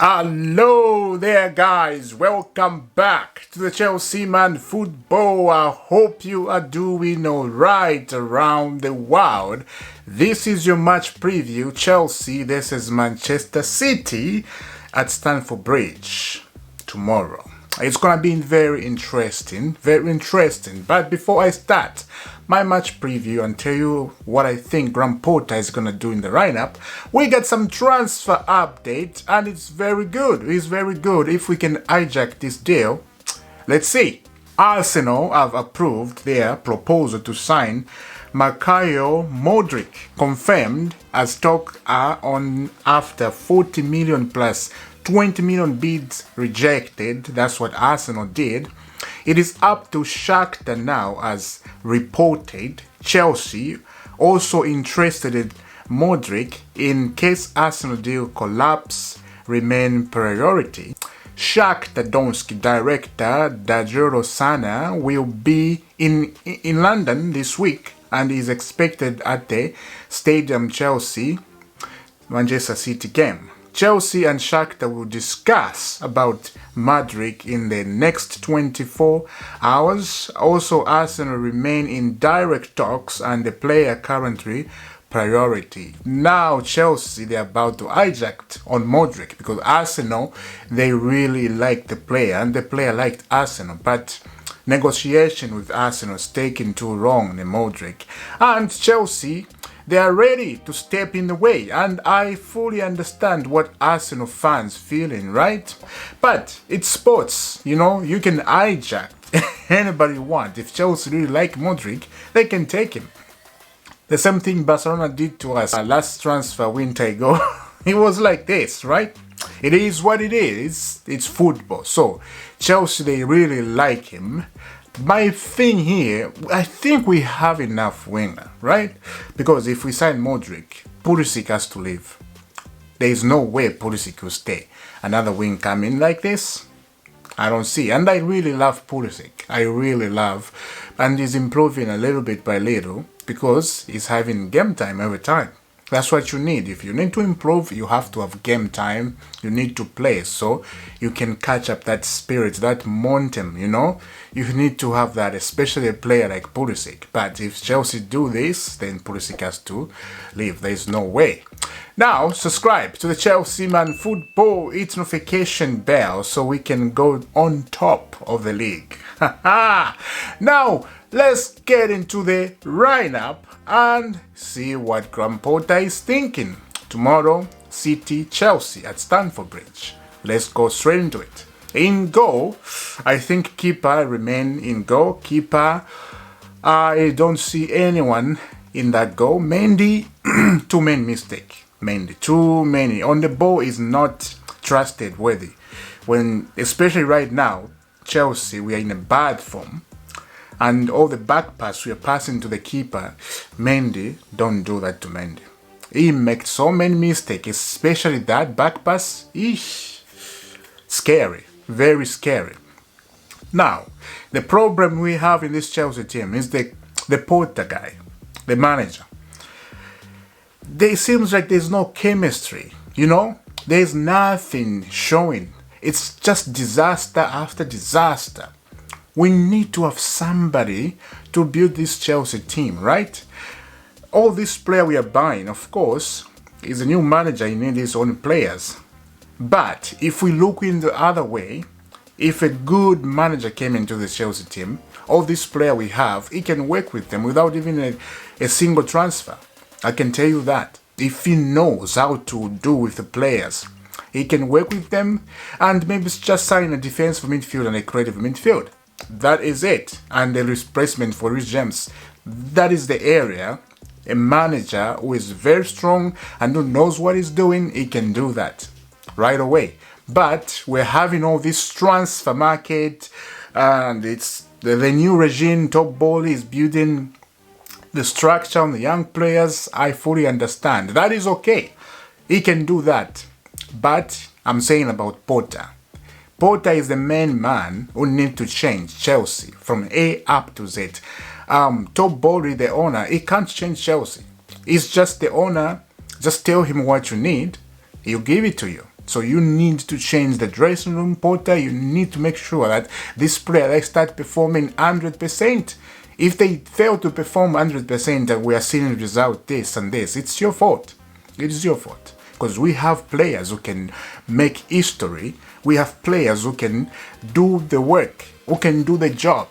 Hello there guys, welcome back to the Chelsea Man Football. I hope you are doing alright around the world. This is your match preview. Chelsea versus Manchester City at Stamford Bridge tomorrow. It's gonna be very interesting. But before I start my match preview and tell you what I think Graham Potter is gonna do in the lineup, we got some transfer update and it's very good. It's very good. If we can hijack this deal, let's see. Arsenal have approved their proposal to sign MUDRYK, confirmed as talk are on after 40 million plus 20 million bids rejected. That's what Arsenal did. It is up to Shakhtar now, as reported. Chelsea also interested in MUDRYK in case Arsenal deal collapse remain priority. Shakhtar Donetsk director Dajuro Sana will be in London this week and is expected at the Stadium Chelsea Manchester City game. Chelsea and Shakhtar will discuss about MUDRYK in the next 24 hours. Also, Arsenal remain in direct talks and the player currently priority. Now Chelsea, they're about to hijack on MUDRYK because Arsenal, they really like the player and the player liked Arsenal, but negotiation with Arsenal is taking too long, the MUDRYK. And Chelsea, they are ready to step in the way, and I fully understand what Arsenal fans feeling, right? But it's sports, you know, you can hijack anybody you want. If Chelsea really like MUDRYK, they can take him. The same thing Barcelona did to us last transfer winter ago. It was like this, right? It is what it is. It's football. So Chelsea, they really like him. My thing here, I think we have enough winger, right? Because if we sign MUDRYK, Pulisic has to leave. There is no way Pulisic will stay. Another wing coming like this, I don't see. And I really love Pulisic. I really love. And he's improving a little bit by little because he's having game time every time. That's what you need. If you need to improve, you have to have game time. You need to play so you can catch up that spirit, that momentum, you know. You need to have that, especially a player like Pulisic. But if Chelsea do this, then Pulisic has to leave. There is no way. Now, subscribe to the Chelsea Man Football. Hit notification bell so we can go on top of the league. Now, let's get into the lineup and see what Graham Potter is thinking. Tomorrow, City, Chelsea at Stamford Bridge. Let's go straight into it. In goal, I think keeper remain in goal. Keeper, I don't see anyone in that goal. Mendy, too many mistake. Mendy, too many. On the ball is not trusted worthy. When, especially right now, Chelsea, we are in a bad form. And all the back pass we are passing to the keeper, Mendy, don't do that to Mendy. He makes so many mistakes, especially that back pass. Eesh, scary, very scary. Now, the problem we have in this Chelsea team is the Potter guy, the manager. There seems like there's no chemistry, you know? There's nothing showing. It's just disaster after disaster. We need to have somebody to build this Chelsea team, right? All this player we are buying, of course, is a new manager. He needs his own players. But if we look in the other way, if a good manager came into the Chelsea team, all this player we have, he can work with them without even a single transfer. I can tell you that. If he knows how to do with the players, he can work with them and maybe just sign a defensive midfield and a creative midfield. That is it. And the replacement for Rhys James. That is the area. A manager who is very strong and who knows what he's doing, he can do that right away. But we're having all this transfer market and it's the new regime. Top ball is building the structure on the young players. I fully understand. That is okay. He can do that. But I'm saying about Potter. Potter is the main man who needs to change Chelsea from A up to Z. Top Bowley, the owner, he can't change Chelsea. It's just the owner. Just tell him what you need, he'll give it to you. So you need to change the dressing room, Potter. You need to make sure that this player, they start performing 100%. If they fail to perform 100% and we are seeing result this and this, it's your fault. It is your fault. Because we have players who can make history. We have players who can do the work, who can do the job.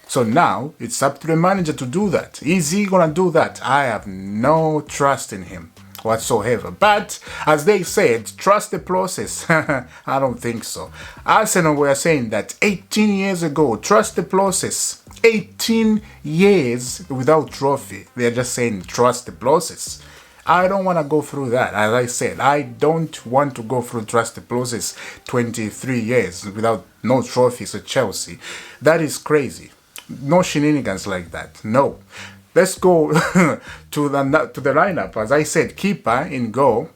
So now it's up to the manager to do that. Is he gonna do that? I have no trust in him whatsoever. But as they said, trust the process. I don't think so. Arsenal were saying that 18 years ago, trust the process. 18 years without trophy. They're just saying trust the process. I don't want to go through that. As I said, I don't want to go through trust the process 23 years without no trophies at Chelsea. That is crazy. No shenanigans like that. No. Let's go to the lineup. As I said, keeper in goal.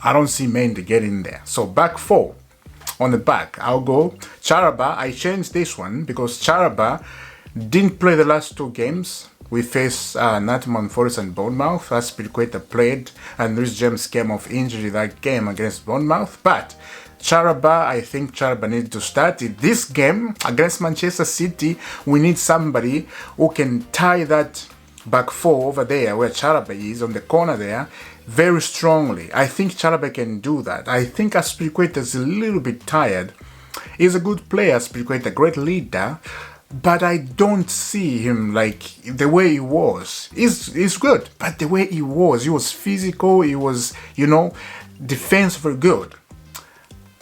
I don't see Mendy getting there. So back four. On the back, I'll go Charaba. I changed this one because Charaba didn't play the last two games. We faced Nottingham Forest and Bournemouth. Aspilicueta played, and Reece James came off injury that game against Bournemouth. But Charaba, I think Charaba needs to start. In this game against Manchester City, we need somebody who can tie that back four over there where Charaba is on the corner there very strongly. I think Charaba can do that. I think Aspilicueta is a little bit tired. He's a good player, Aspilicueta, a great leader, but I don't see him like the way he was. He's good, but the way he was physical, he was, defensively good.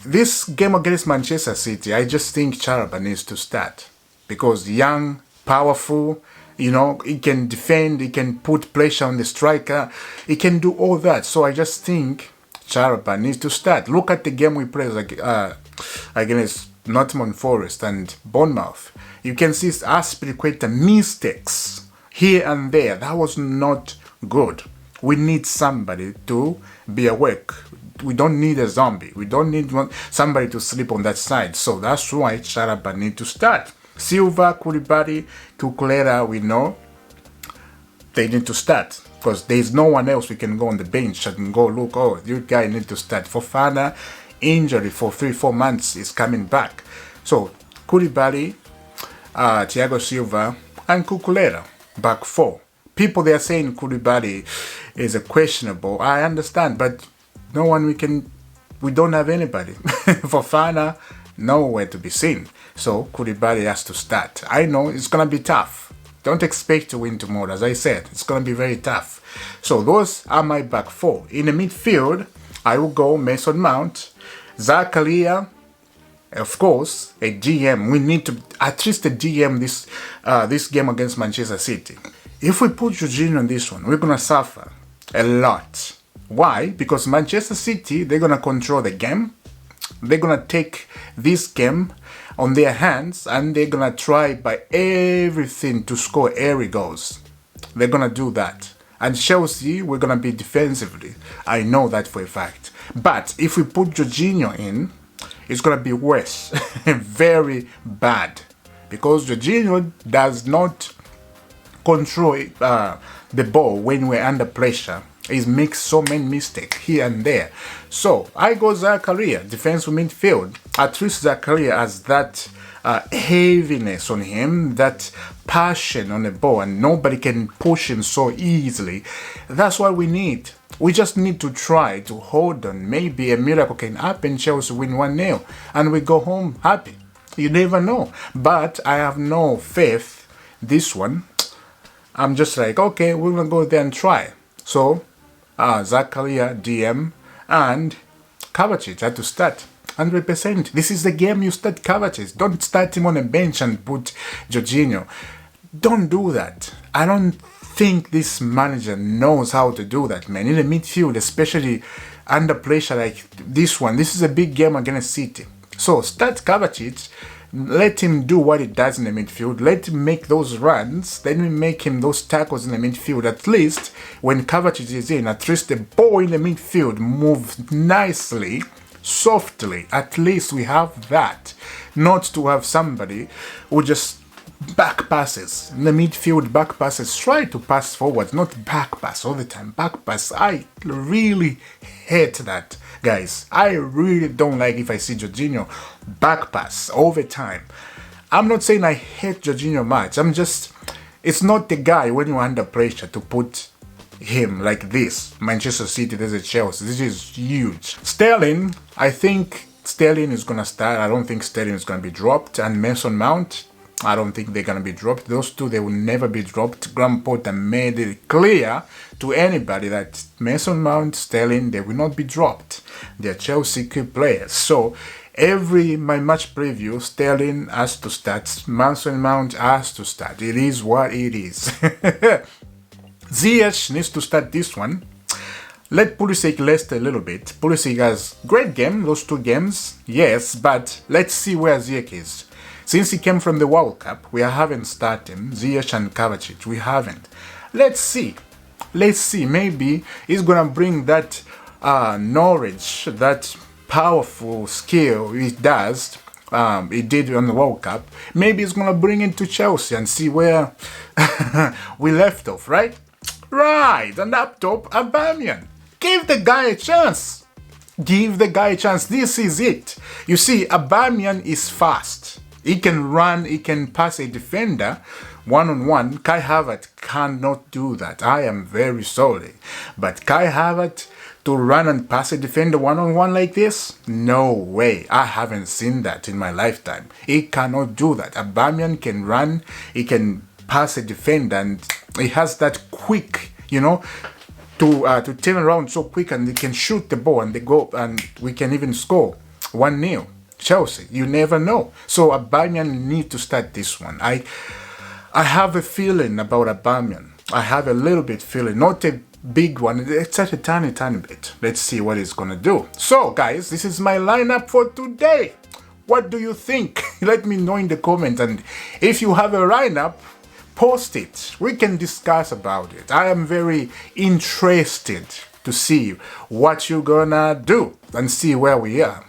This game against Manchester City, I just think Charaba needs to start because young, powerful, he can defend, he can put pressure on the striker, he can do all that. So I just think Charaba needs to start. Look at the game we played against Nottingham Forest and Bournemouth. You can see Aspilicueta mistakes here and there. That was not good. We need somebody to be awake. We don't need a zombie. We don't need somebody to sleep on that side. So that's why Charaba need to start. Silva, Koulibaly, Cucurella, we know they need to start because there's no one else we can go on the bench and go look, oh, you guy need to start. Fofana, injury for 3-4 months is coming back. So Koulibaly, Thiago Silva, and Cucurella, back four. People they are saying Koulibaly is a questionable. I understand, but no one we don't have anybody. Fofana, nowhere to be seen. So Koulibaly has to start. I know it's gonna be tough. Don't expect to win tomorrow. As I said, it's gonna be very tough. So those are my back four. In the midfield, I will go Mason Mount, Zakaria, of course, a DM. We need to at least a DM this game against Manchester City. If we put Jorginho on this one, we're gonna suffer a lot. Why? Because Manchester City, they're gonna control the game. They're gonna take this game on their hands and they're gonna try by everything to score early goals. They're gonna do that. And Chelsea, we're gonna be defensively. I know that for a fact. But if we put Jorginho in, it's gonna be worse. Very bad. Because Jorginho does not control the ball when we're under pressure. He makes so many mistakes here and there. So I go Zakaria, defensive midfield. At least Zakaria has that heaviness on him, that passion on the ball, and nobody can push him so easily. That's what we need. We just need to try to hold on. Maybe a miracle can happen. Chelsea win 1-0 and we go home happy. You never know. But I have no faith this one. I'm just like, okay, we're going to go there and try. So, Zakaria, DM, and Kovacic had to start 100%. This is the game you start Kovacic. Don't start him on a bench and put Jorginho. Don't do that. I don't think this manager knows how to do that, man. In the midfield, especially under pressure like this one. This is a big game against City. So start Kovacic. Let him do what he does in the midfield. Let him make those runs. Then we make him those tackles in the midfield. At least when Kovacic is in, at least the ball in the midfield moves nicely, softly. At least we have that. Not to have somebody who just back passes. In the midfield, back passes. Try to pass forward, not back pass all the time. Back pass. I really hate that, guys. I really don't like if I see Jorginho back pass all the time. I'm not saying I hate Jorginho much. I'm just, it's not the guy when you're under pressure to put him like this. Manchester City, there's a Chelsea. This is huge. Sterling, I think Sterling is going to start. I don't think Sterling is going to be dropped. And Mason Mount, I don't think they're going to be dropped. Those two, they will never be dropped. Graham Potter made it clear to anybody that Mason Mount, Sterling, they will not be dropped. They're Chelsea key players. So my match preview, Sterling has to start. Mason Mount has to start. It is what it is. Ziyech needs to start this one. Let Pulisic rest a little bit. Pulisic has great game, those two games, yes, but let's see where Ziyech is. Since he came from the World Cup, we haven't started him, Ziyech and Kovacic, we haven't. Let's see. Maybe he's gonna bring that knowledge, that powerful skill he does. He did on the World Cup. Maybe he's gonna bring it to Chelsea and see where we left off, right? Right, and up top, Aubameyang. Give the guy a chance. Give the guy a chance. This is it. You see, Aubameyang is fast. He can run, he can pass a defender one-on-one. Kai Havertz cannot do that. I am very sorry. But Kai Havertz to run and pass a defender one-on-one like this? No way. I haven't seen that in my lifetime. He cannot do that. Aubameyang can run, he can pass a defender, and he has that quick, to turn around so quick, and he can shoot the ball and they go, and we can even score 1-0. Chelsea, you never know. So Aubameyang need to start this one. I have a feeling about Aubameyang. I have a little bit feeling, not a big one. It's at a tiny bit. Let's see what he's gonna do. So guys, this is my lineup for today. What do you think? Let me know in the comments, and if you have a lineup, post it. We can discuss about it. I am very interested to see what you're gonna do and see where we are.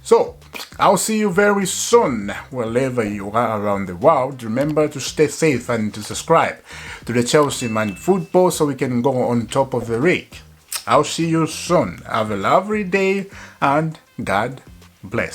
So, I'll see you very soon, wherever you are around the world. Remember to stay safe and to subscribe to the Chelsea Man Football so we can go on top of the league. I'll see you soon. Have a lovely day and God bless.